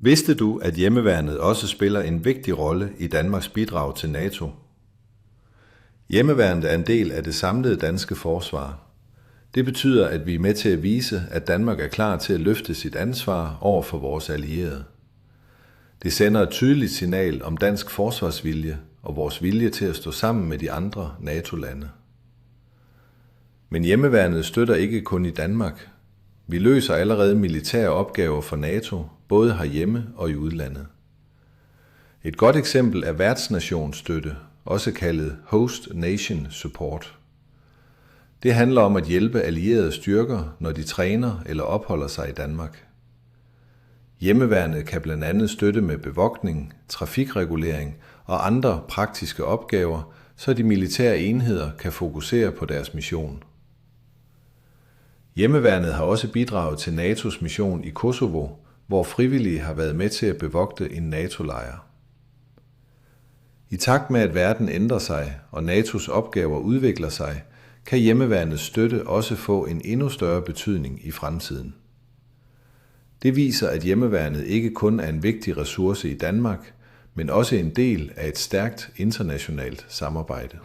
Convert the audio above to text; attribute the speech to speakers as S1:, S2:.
S1: Vidste du, at hjemmeværnet også spiller en vigtig rolle i Danmarks bidrag til NATO? Hjemmeværnet er en del af det samlede danske forsvar. Det betyder, at vi er med til at vise, at Danmark er klar til at løfte sit ansvar over for vores allierede. Det sender et tydeligt signal om dansk forsvarsvilje og vores vilje til at stå sammen med de andre NATO-lande. Men hjemmeværnet støtter ikke kun i Danmark. Vi løser allerede militære opgaver for NATO, både herhjemme og i udlandet. Et godt eksempel er værtsnationsstøtte, også kaldet Host Nation Support. Det handler om at hjælpe allierede styrker, når de træner eller opholder sig i Danmark. Hjemmeværnet kan blandt andet støtte med bevogtning, trafikregulering og andre praktiske opgaver, så de militære enheder kan fokusere på deres mission. Hjemmeværnet har også bidraget til NATO's mission i Kosovo, hvor frivillige har været med til at bevogte en NATO-lejr. I takt med, at verden ændrer sig og NATO's opgaver udvikler sig, kan hjemmeværnets støtte også få en endnu større betydning i fremtiden. Det viser, at hjemmeværnet ikke kun er en vigtig ressource i Danmark, men også en del af et stærkt internationalt samarbejde.